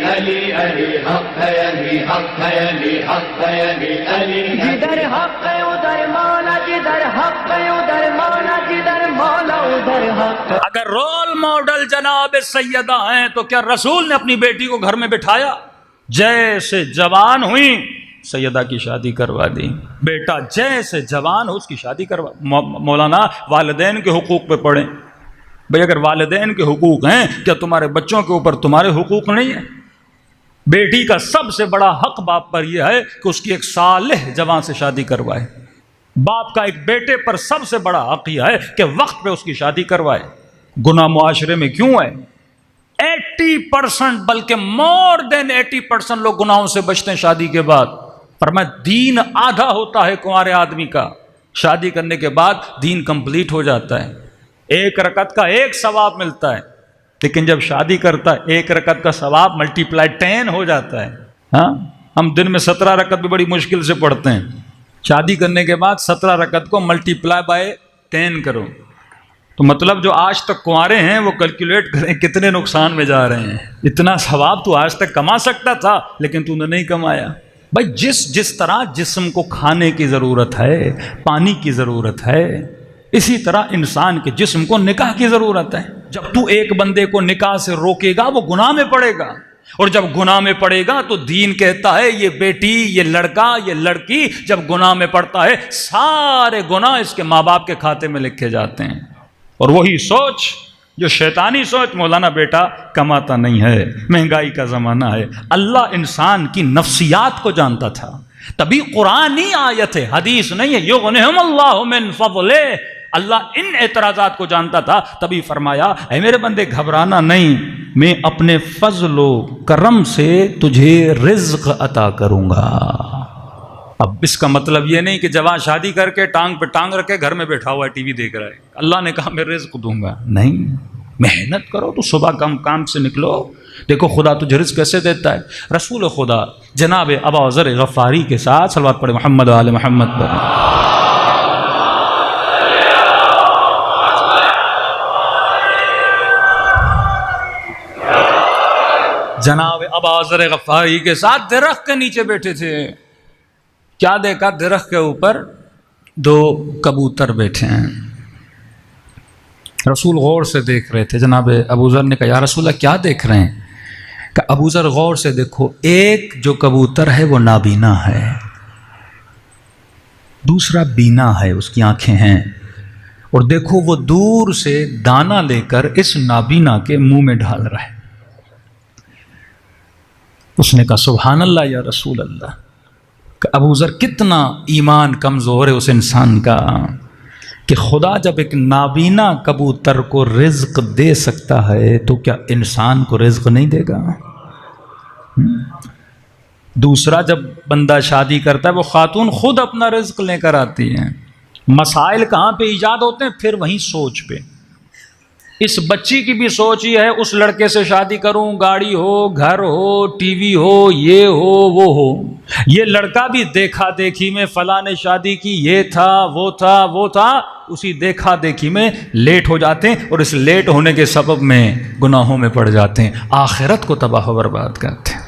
علی علی حق ہے، علی حق ہے، علی حق ہے، علی علی جدھر حق ہے ادھر مولا، جدھر حق ہے ادھر مولا، جدھر مولا ادھر حق ہے۔ اگر رول ماڈل جناب سیدہ ہیں تو کیا رسول نے اپنی بیٹی کو گھر میں بٹھایا؟ جیسے جوان ہوئی سیدہ کی شادی کروا دی، بیٹا جیسے جوان ہو اس کی شادی کروا۔ مولانا والدین کے حقوق پہ پڑھیں بھئی، اگر والدین کے حقوق ہیں کیا تمہارے بچوں کے اوپر تمہارے حقوق نہیں ہیں؟ بیٹی کا سب سے بڑا حق باپ پر یہ ہے کہ اس کی ایک صالح جوان سے شادی کروائے۔ باپ کا ایک بیٹے پر سب سے بڑا حق یہ ہے کہ وقت پہ اس کی شادی کروائے۔ گناہ معاشرے میں کیوں ہے؟ 80% بلکہ مور دین 80% لوگ گناہوں سے بچتے ہیں شادی کے بعد۔ فرمایا دین آدھا ہوتا ہے کنوارے آدمی کا، شادی کرنے کے بعد دین کمپلیٹ ہو جاتا ہے، 1 رکعت کا 1 ثواب ملتا ہے، لیکن جب شادی کرتا ہے 1 رکعت کا ثواب ملٹیپلائی 10 ہو جاتا ہے۔ ہاں، ہم دن میں 17 رکعت بھی بڑی مشکل سے پڑھتے ہیں، شادی کرنے کے بعد 17 رکعت کو ملٹیپلائی بائی 10 کرو، تو مطلب جو آج تک کنوارے ہیں وہ کیلکولیٹ کریں کتنے نقصان میں جا رہے ہیں۔ اتنا ثواب تو آج تک کما سکتا تھا لیکن تو نے نہیں کمایا۔ بھائی جس طرح جسم کو کھانے کی ضرورت ہے، پانی کی ضرورت ہے، اسی طرح انسان کے جسم کو نکاح کی ضرورت ہے۔ جب تو ایک بندے کو نکاح سے روکے گا وہ گناہ میں پڑے گا، اور جب گناہ میں پڑے گا تو دین کہتا ہے یہ بیٹی، یہ لڑکا، یہ لڑکی جب گناہ میں پڑتا ہے سارے گناہ اس کے ماں باپ کے کھاتے میں لکھے جاتے ہیں۔ اور وہی سوچ جو شیطانی سوچ، مولانا بیٹا کماتا نہیں ہے، مہنگائی کا زمانہ ہے۔ اللہ انسان کی نفسیات کو جانتا تھا، تبھی قرآنی آیت ہے، حدیث نہیں ہے، یغنہم اللہ من فضلہ۔ اللہ ان اعتراضات کو جانتا تھا، تبھی فرمایا اے میرے بندے گھبرانا نہیں، میں اپنے فضل و کرم سے تجھے رزق عطا کروں گا۔ اب اس کا مطلب یہ نہیں کہ جوان شادی کر کے ٹانگ پہ ٹانگ رکھے گھر میں بیٹھا ہوا ہے ٹی وی دیکھ رہا ہے، اللہ نے کہا میں رزق دوں گا، نہیں، محنت کرو تو صبح کام سے نکلو، دیکھو خدا تجھے رزق کیسے دیتا ہے۔ رسول خدا جناب ابا ذر غفاری کے ساتھ صلوات پڑھے محمد و آل محمد پر۔ جناب ابا ذر غفاری کے ساتھ درخت کے نیچے بیٹھے تھے، کیا دیکھا؟ درخت کے اوپر 2 کبوتر بیٹھے ہیں۔ رسول غور سے دیکھ رہے تھے، جناب ابو ذر نے کہا یا رسول اللہ کیا دیکھ رہے ہیں؟ کہ ابو ذر غور سے دیکھو، ایک جو کبوتر ہے وہ نابینا ہے، دوسرا بینا ہے، اس کی آنکھیں ہیں، اور دیکھو وہ دور سے دانہ لے کر اس نابینا کے منہ میں ڈال رہا ہے۔ اس نے کہا سبحان اللہ یا رسول اللہ، کہ ابو ذر کتنا ایمان کمزور ہے اس انسان کا کہ خدا جب ایک نابینا کبوتر کو رزق دے سکتا ہے تو کیا انسان کو رزق نہیں دے گا؟ دوسرا، جب بندہ شادی کرتا ہے وہ خاتون خود اپنا رزق لے کر آتی ہے۔ مسائل کہاں پہ ایجاد ہوتے ہیں؟ پھر وہیں سوچ پہ۔ اس بچی کی بھی سوچ یہ ہے اس لڑکے سے شادی کروں، گاڑی ہو، گھر ہو، ٹی وی ہو، یہ ہو، وہ ہو۔ یہ لڑکا بھی دیکھا دیکھی میں فلاں نے شادی کی، یہ تھا، وہ تھا، وہ تھا، اسی دیکھا دیکھی میں لیٹ ہو جاتے ہیں، اور اس لیٹ ہونے کے سبب میں گناہوں میں پڑ جاتے ہیں، آخرت کو تباہ و برباد کرتے ہیں۔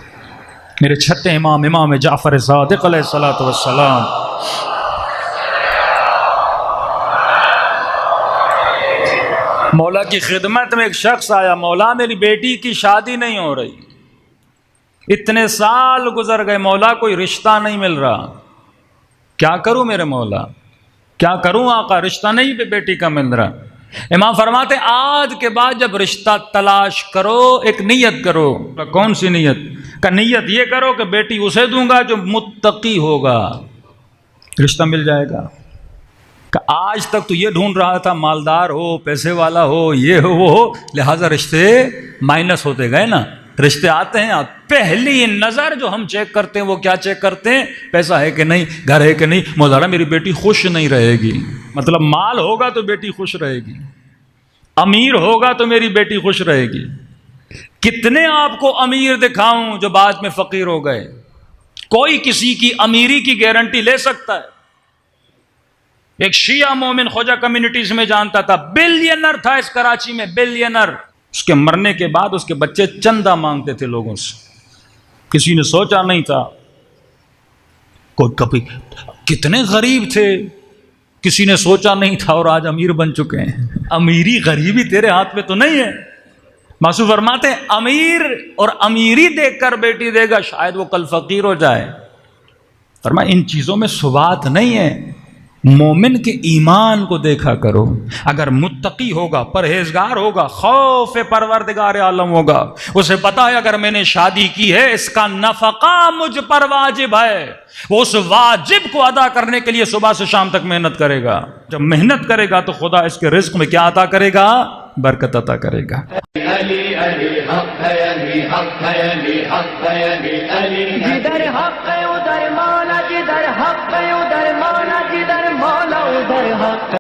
میرے چھٹے امام جعفر صادق علیہ الصلوۃ والسلام، مولا کی خدمت میں ایک شخص آیا، مولا میری بیٹی کی شادی نہیں ہو رہی، اتنے سال گزر گئے مولا، کوئی رشتہ نہیں مل رہا، کیا کروں میرے مولا، کیا کروں آقا، رشتہ نہیں بیٹی کا مل رہا۔ امام فرماتے آج کے بعد جب رشتہ تلاش کرو ایک نیت کرو۔ کون سی نیت؟ کہ نیت یہ کرو کہ بیٹی اسے دوں گا جو متقی ہوگا، رشتہ مل جائے گا۔ کہ آج تک تو یہ ڈھونڈ رہا تھا مالدار ہو، پیسے والا ہو، یہ ہو، وہ ہو، لہٰذا رشتے مائنس ہوتے گئے نا، رشتے آتے ہیں۔ پہلی نظر جو ہم چیک کرتے ہیں وہ کیا چیک کرتے ہیں؟ پیسہ ہے کہ نہیں، گھر ہے کہ نہیں۔ مولانا میری بیٹی خوش نہیں رہے گی، مطلب مال ہوگا تو بیٹی خوش رہے گی، امیر ہوگا تو میری بیٹی خوش رہے گی۔ کتنے آپ کو امیر دکھاؤں جو بعد میں فقیر ہو گئے؟ کوئی کسی کی امیری کی گارنٹی لے سکتا ہے؟ ایک شیعہ مومن خواجہ کمیونٹیز میں جانتا تھا، بلینر تھا اس کراچی میں، بلینر۔ اس کے مرنے کے بعد اس کے بچے چندہ مانگتے تھے لوگوں سے، کسی نے سوچا نہیں تھا. کوئی کبھی کتنے غریب تھے, کسی نے سوچا نہیں تھا اور آج امیر بن چکے ہیں. امیری غریبی تیرے ہاتھ میں تو نہیں ہے. معصوم فرماتے ہیں امیر اور امیری دیکھ کر بیٹی دے گا, شاید وہ کل فقیر ہو جائے. فرمایا ان چیزوں میں ثبات نہیں ہے. مومن کے ایمان کو دیکھا کرو. اگر متقی ہوگا, پرہیزگار ہوگا, خوف پروردگار عالم ہوگا, اسے پتا ہے اگر میں نے شادی کی ہے اس کا نفقہ مجھ پر واجب ہے, وہ اس واجب کو ادا کرنے کے لیے صبح سے شام تک محنت کرے گا. جب محنت کرے گا تو خدا اس کے رزق میں کیا عطا کرے گا؟ برکت عطا کرے گا. علی علی حق ہے, علی حق ہے, علی حق ہے, علی علی جدھر حق ہے ادھر مولا, جدھر حق ہے ادھر مولا, جدھر مولا ادھر حق.